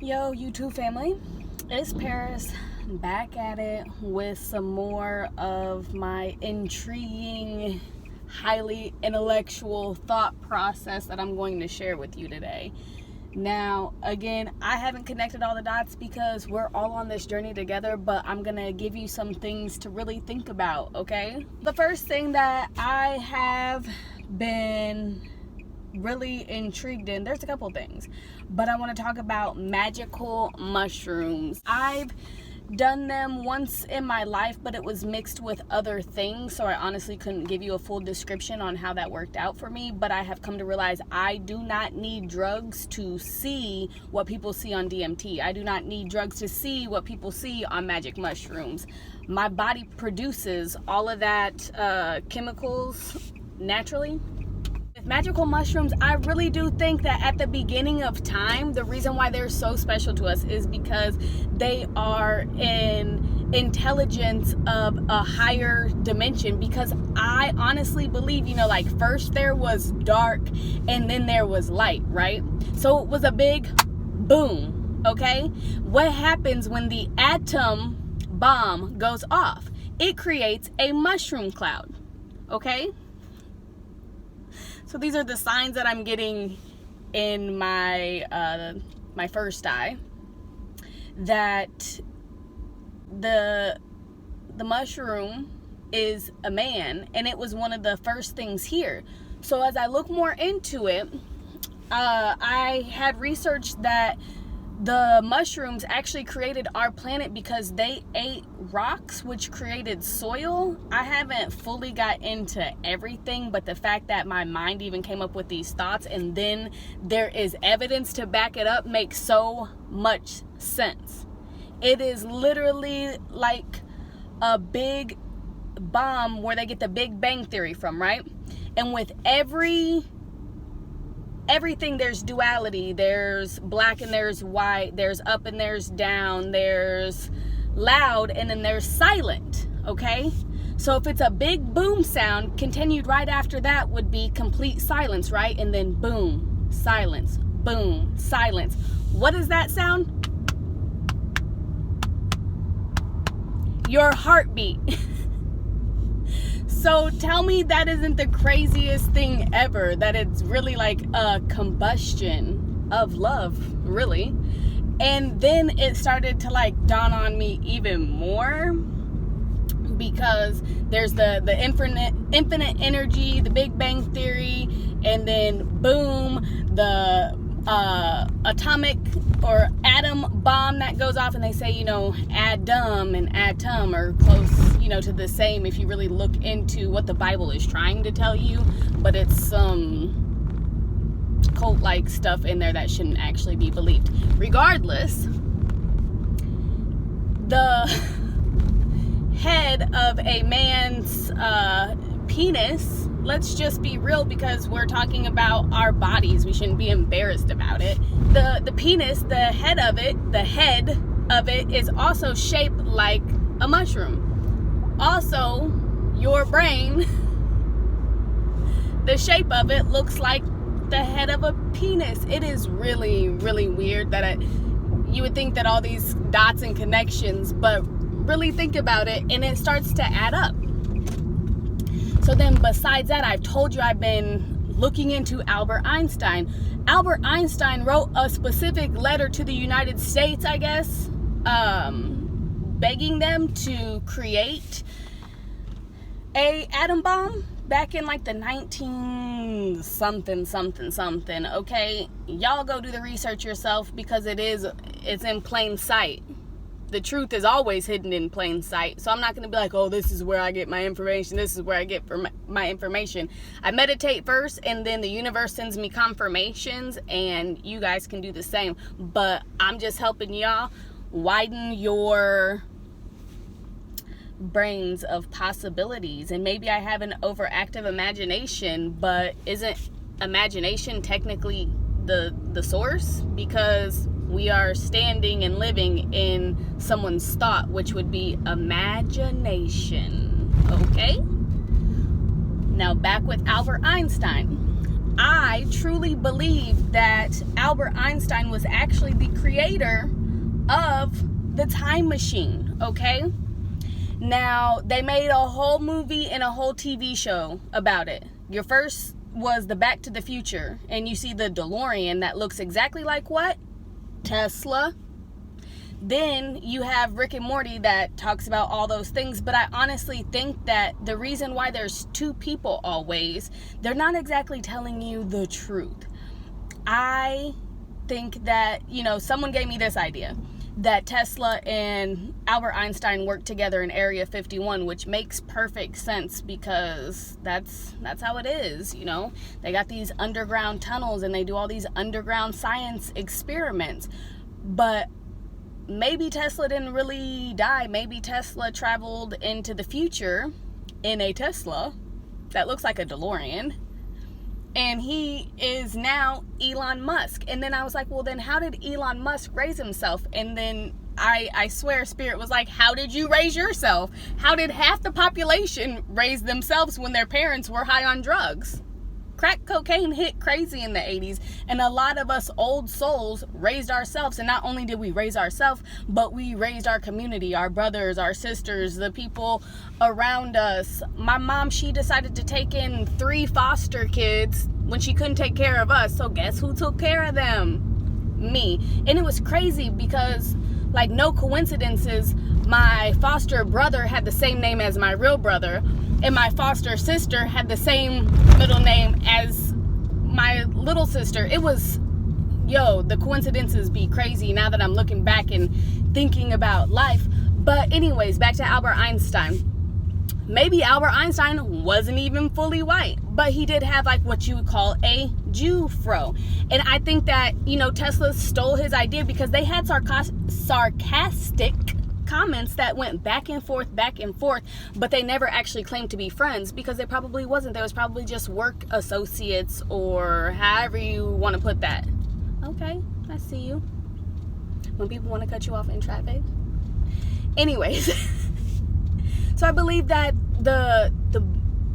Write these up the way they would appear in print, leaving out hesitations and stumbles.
Yo, YouTube family, it's Paris, back at it with some more of my intriguing, highly intellectual thought process that I'm going to share with you today. Now, again, I haven't connected all the dots because we're all on this journey together, but I'm gonna give you some things to really think about, okay? The first thing that I have been really intrigued in, there's a couple things, but I want to talk about magical mushrooms. I've done them once in my life, but it was mixed with other things, so I honestly couldn't give you a full description on how that worked out for me. But I have come to realize I do not need drugs to see what people see on DMT. I do not need drugs to see what people see on magic mushrooms. My body produces all of that chemicals naturally. With magical mushrooms, I really do think that at the beginning of time, the reason why they're so special to us is because they are an intelligence of a higher dimension. Because I honestly believe, like first there was dark and then there was light, right? So it was a big boom, okay? What happens when the atom bomb goes off? It creates a mushroom cloud, okay? So these are the signs that I'm getting in my my first eye, that the mushroom is a man, and it was one of the first things here. So as I look more into it, I had researched that the mushrooms actually created our planet because they ate rocks, which created soil. I haven't fully got into everything, but the fact that my mind even came up with these thoughts and then there is evidence to back it up makes so much sense. It is literally like a big bomb where they get the Big Bang Theory from, right? And with everything, there's duality. There's black and there's white, there's up and there's down, there's loud and then there's silent, okay? So if it's a big boom sound, continued right after that would be complete silence, right? And then boom, silence, boom, silence. What is that sound? Your heartbeat. So tell me that isn't the craziest thing ever, that it's really like a combustion of love, really. And then it started to like dawn on me even more, because there's the infinite energy, the Big Bang Theory, and then boom, the atomic or atom bomb that goes off, and they say, Adam and atom are close, to the same if you really look into what the Bible is trying to tell you, but it's some cult-like stuff in there that shouldn't actually be believed. Regardless, the head of a man's penis, let's just be real, because we're talking about our bodies, we shouldn't be embarrassed about it. The penis, the head of it is also shaped like a mushroom. Also, your brain, the shape of it looks like the head of a penis. It is really, really weird that you would think that all these dots and connections, but really think about it and it starts to add up. So then besides that, I've told you I've been looking into Albert Einstein. Albert Einstein wrote a specific letter to the United States, I guess, begging them to create a atom bomb back in like the 19 something, okay? Y'all go do the research yourself, because it's in plain sight. The truth is always hidden in plain sight. So I'm not going to be like, oh, this is where I get my information. This is where I get my information. I meditate first, and then the universe sends me confirmations, and you guys can do the same. But I'm just helping y'all widen your brains of possibilities. And maybe I have an overactive imagination, but isn't imagination technically the source? Because we are standing and living in someone's thought, which would be imagination, okay? Now back with Albert Einstein. I truly believe that Albert Einstein was actually the creator of the time machine, okay? Now, they made a whole movie and a whole TV show about it. Your first was the Back to the Future, and you see the DeLorean that looks exactly like what? Tesla. Then you have Rick and Morty that talks about all those things, but I honestly think that the reason why there's two people always, they're not exactly telling you the truth. I think that, someone gave me this idea, that Tesla and Albert Einstein worked together in Area 51, which makes perfect sense because that's how it is, They got these underground tunnels and they do all these underground science experiments. But maybe Tesla didn't really die. Maybe Tesla traveled into the future in a Tesla that looks like a DeLorean. And he is now Elon Musk. And then I was like, well, then how did Elon Musk raise himself? And then I swear Spirit was like, how did you raise yourself? How did half the population raise themselves when their parents were high on drugs? Crack cocaine hit crazy in the 80s, and a lot of us old souls raised ourselves. And not only did we raise ourselves, but we raised our community, our brothers, our sisters, the people around us. My mom, she decided to take in 3 foster kids when she couldn't take care of us. So guess who took care of them? Me. And it was crazy because, like, no coincidences, my foster brother had the same name as my real brother, and my foster sister had the same middle name as my little sister. It was, the coincidences be crazy now that I'm looking back and thinking about life. But anyways, back to Albert Einstein. Maybe Albert Einstein wasn't even fully white, but he did have like what you would call a Jew fro. And I think that, Tesla stole his idea because they had sarcastic comments that went back and forth, but they never actually claimed to be friends because they probably wasn't. They was probably just work associates or however you want to put that. Okay, I see you. When people want to cut you off in traffic. Anyways, so I believe that the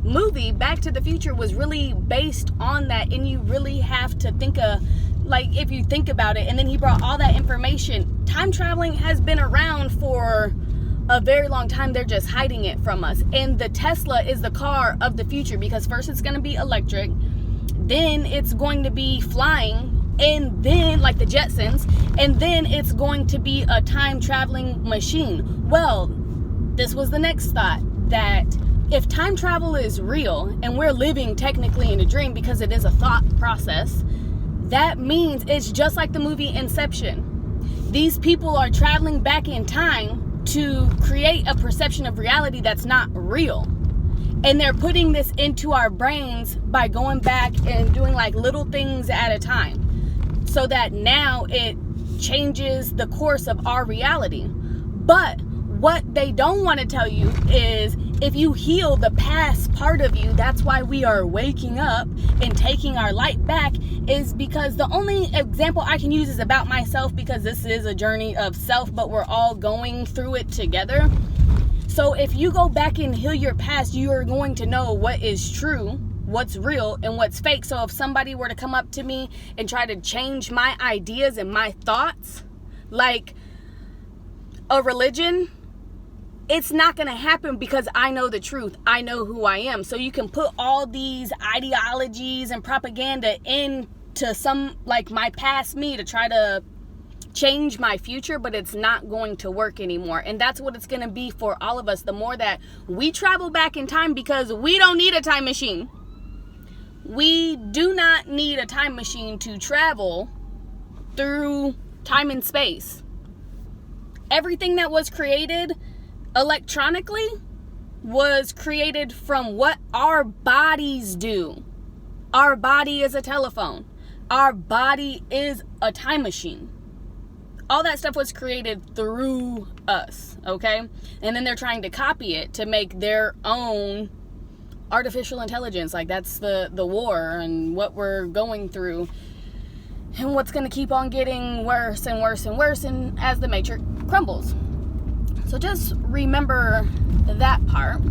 movie Back to the Future was really based on that, and you really have to think if you think about it. And then he brought all that information. Time traveling has been around for a very long time. They're just hiding it from us. And the Tesla is the car of the future because first it's going to be electric, then it's going to be flying, and then like the Jetsons, and then it's going to be a time traveling machine. Well, this was the next thought, that if time travel is real and we're living technically in a dream because it is a thought process, that means it's just like the movie Inception. These people are traveling back in time to create a perception of reality that's not real. And they're putting this into our brains by going back and doing like little things at a time, so that now it changes the course of our reality. But what they don't want to tell you is if you heal the past part of you, that's why we are waking up and taking our light back, is because the only example I can use is about myself, because this is a journey of self, but we're all going through it together. So if you go back and heal your past, you are going to know what is true, what's real, and what's fake. So if somebody were to come up to me and try to change my ideas and my thoughts, like a religion, it's not going to happen because I know the truth. I know who I am. So you can put all these ideologies and propaganda into some, like my past me, to try to change my future, but it's not going to work anymore. And that's what it's going to be for all of us. The more that we travel back in time, because we don't need a time machine. We do not need a time machine to travel through time and space. Everything that was created electronically was created from what our bodies do. Our body is a telephone. Our body is a time machine. All that stuff was created through us, okay? And then they're trying to copy it to make their own artificial intelligence. Like, that's the war and what we're going through, and what's going to keep on getting worse and worse and worse, and as the matrix crumbles. So just remember that part.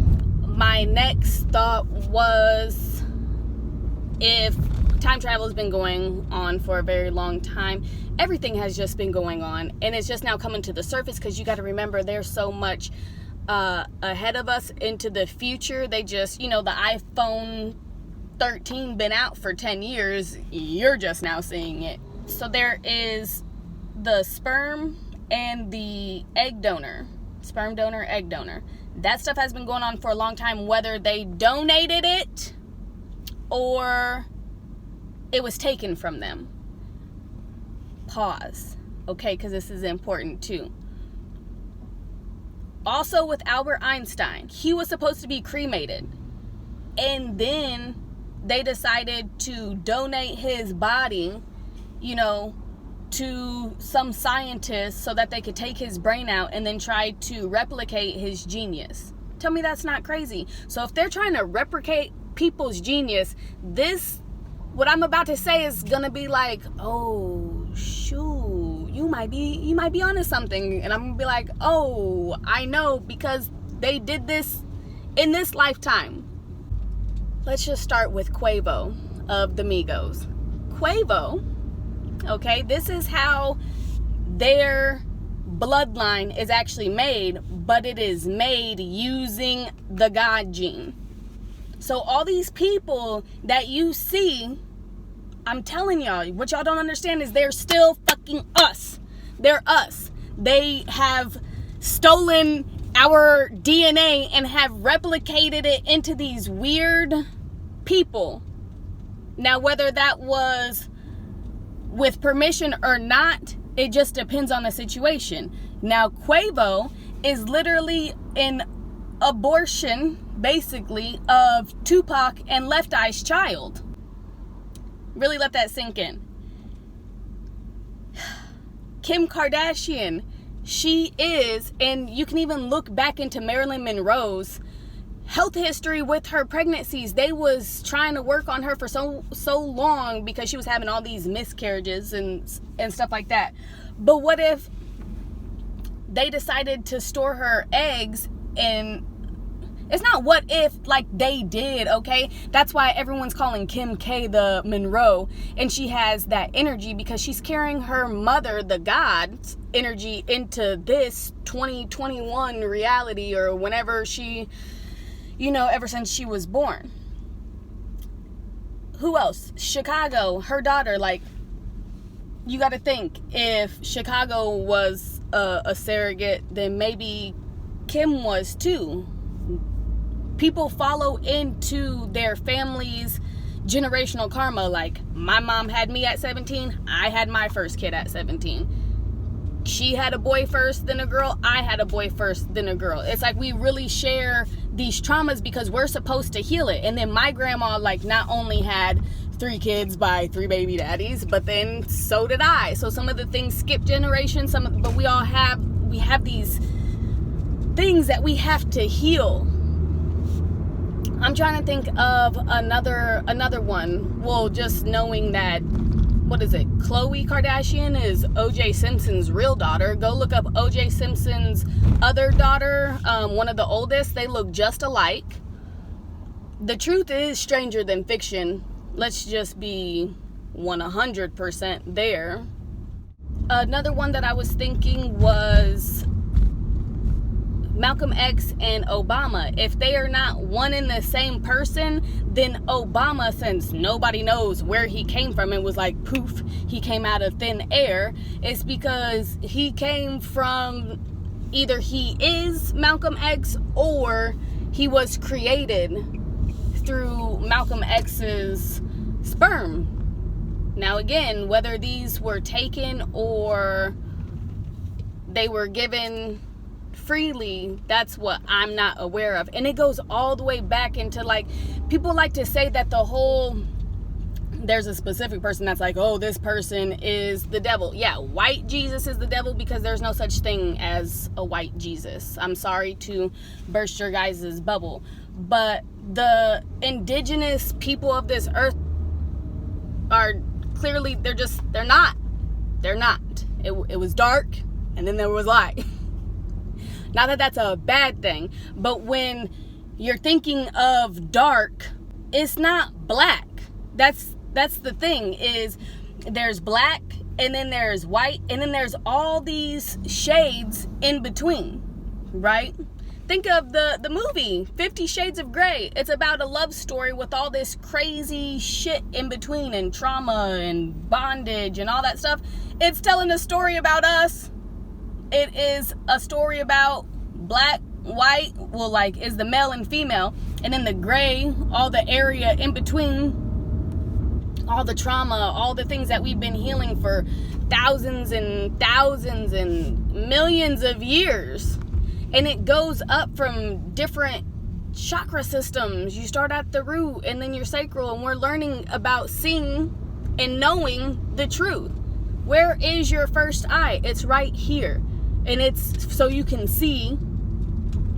My next thought was, if time travel has been going on for a very long time. Everything has just been going on, and it's just now coming to the surface, because you got to remember there's so much ahead of us into the future. They just, the iPhone 13 been out for 10 years. You're just now seeing it. So there is the sperm and the egg donor. Sperm donor, egg donor. That stuff has been going on for a long time, whether they donated it or it was taken from them. Pause. Okay, because this is important too. Also with Albert Einstein, he was supposed to be cremated. And then they decided to donate his body, to some scientists so that they could take his brain out and then try to replicate his genius. Tell me that's not crazy. So if they're trying to replicate people's genius, what I'm about to say is gonna be like, oh shoot, you might be onto something. And I'm gonna be like, oh, I know, because they did this in this lifetime. Let's just start with Quevo of the Migos. Quevo, okay, this is how their bloodline is actually made, but it is made using the God gene. So all these people that you see, I'm telling y'all, what y'all don't understand is they're still fucking us. They're us. They have stolen our DNA and have replicated it into these weird people. Now, whether that was with permission or not, it just depends on the situation. Now, Quevo is literally an abortion, basically, of Tupac and Left Eye's child. Really let that sink in. Kim Kardashian, she is, and you can even look back into Marilyn Monroe's health history with her pregnancies. They was trying to work on her for so long because she was having all these miscarriages and stuff like that. But what if they decided to store her eggs? And it's not what if, like they did, okay? That's why everyone's calling Kim K the Monroe, and she has that energy because she's carrying her mother, the God's energy, into this 2021 reality, or whenever she, ever since she was born. Who else? Chicago, her daughter. Like, you got to think, if Chicago was a surrogate, then maybe Kim was too. People follow into their family's generational karma. Like, my mom had me at 17. I had my first kid at 17. She had a boy first, then a girl. I had a boy first, then a girl. It's like we really share these traumas because we're supposed to heal it. And then my grandma, not only had 3 kids by 3 baby daddies, but then so did I. So some of the things skip generations, but we have these things that we have to heal. I'm trying to think of another one. Well, just knowing that, Khloe Kardashian is O.J. Simpson's real daughter. Go look up O.J. Simpson's other daughter, one of the oldest. They look just alike. The truth is stranger than fiction. Let's just be 100% there. Another one that I was thinking was Malcolm X and Obama. If they are not one and the same person, then Obama, since nobody knows where he came from, it was like poof, he came out of thin air. It's because he came from, either he is Malcolm X or he was created through Malcolm X's sperm. Now again, whether these were taken or they were given freely, that's what I'm not aware of. And it goes all the way back into, people like to say that there's a specific person that's like, oh, this person is the devil. Yeah, white Jesus is the devil because there's no such thing as a white Jesus. I'm sorry to burst your guys' bubble, but the indigenous people of this earth are clearly, they're not. It was dark, and then there was light. Not that that's a bad thing, but when you're thinking of dark, it's not black. That's That's the thing, is there's black, and then there's white, and then there's all these shades in between, right? Think of the movie 50 Shades of Grey. It's about a love story with all this crazy shit in between, and trauma and bondage and all that stuff. It's telling a story about us. It is a story about black, white, well, like, is the male and female, and then the gray, all the area in between, all the trauma, all the things that we've been healing for thousands and thousands and millions of years. And it goes up from different chakra systems. You start at the root, and then your sacral, and we're learning about seeing and knowing the truth. Where is your first eye? It's right here. And it's so you can see,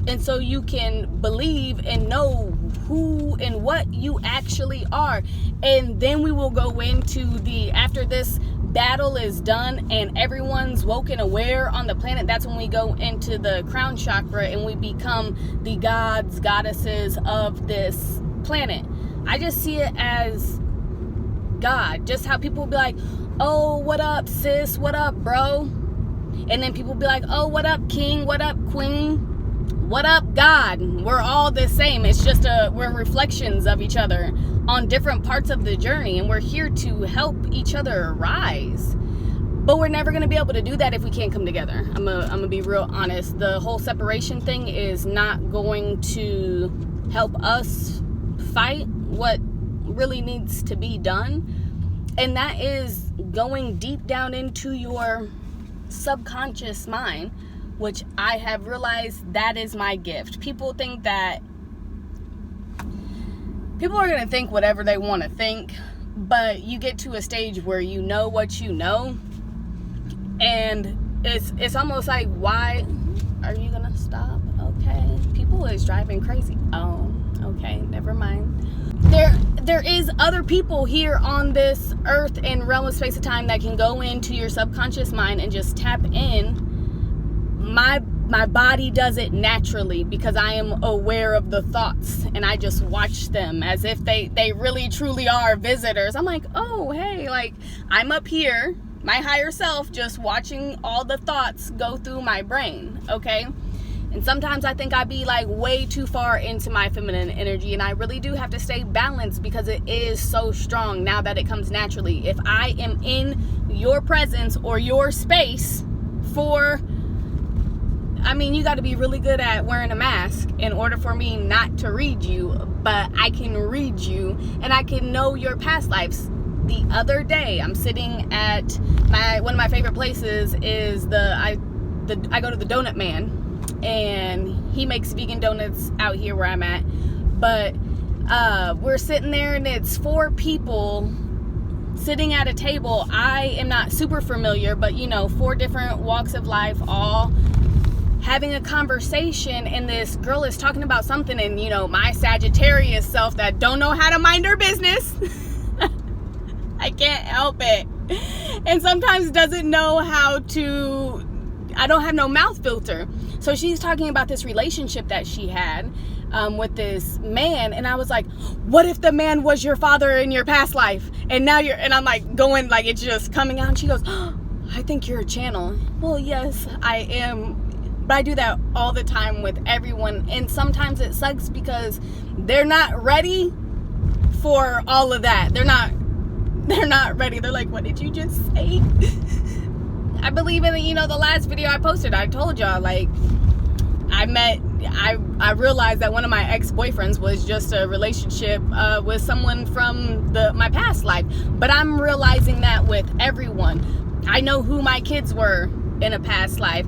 and so you can believe and know who and what you actually are. And then we will go into after this battle is done and everyone's woken aware on the planet, that's when we go into the crown chakra and we become the gods, goddesses of this planet. I just see it as God. Just how people will be like, oh, what up, sis? What up, bro? And then people will be like, oh, what up, king? What up, queen? What up, God? We're all the same. It's just we're reflections of each other on different parts of the journey, and we're here to help each other rise. But we're never going to be able to do that if we can't come together. I'm gonna be real honest. The whole separation thing is not going to help us fight what really needs to be done, and that is going deep down into your subconscious mind, which I have realized that is my gift. People are going to think whatever they want to think, but you get to a stage where you know what you know, and it's almost like, why are you gonna stop? Okay, people is driving crazy. Oh, okay, never mind. There is other people here on this earth and realm of space and time that can go into your subconscious mind and just tap in. My body does it naturally because I am aware of the thoughts, and I just watch them as if they really truly are visitors. I'm like, oh, hey, like, I'm up here, my higher self, just watching all the thoughts go through my brain, okay? And sometimes I think I be like way too far into my feminine energy, and I really do have to stay balanced because it is so strong now that it comes naturally. If I am in your presence or your space you got to be really good at wearing a mask in order for me not to read you, but I can read you and I can know your past lives. The other day, I'm sitting at one of my favorite places is I go to the Donut Man, and he makes vegan donuts out here where I'm at. But we're sitting there, and it's 4 people sitting at a table. I am not super familiar, but 4 different walks of life, all having a conversation, and this girl is talking about something, and my Sagittarius self that don't know how to mind her business I can't help it, and sometimes doesn't know how to, I don't have no mouth filter. So she's talking about this relationship that she had with this man, and I was like, what if the man was your father in your past life, and now and I'm like going, like, it's just coming out, and she goes, oh, I think you're a channel. Well, yes, I am. But I do that all the time with everyone, and sometimes it sucks because they're not ready for all of that. They're not ready. They're like, what did you just say? I believe in the last video I posted, I told y'all, like, I realized that one of my ex-boyfriends was just a relationship with someone from my past life. But I'm realizing that with everyone. I know who my kids were in a past life.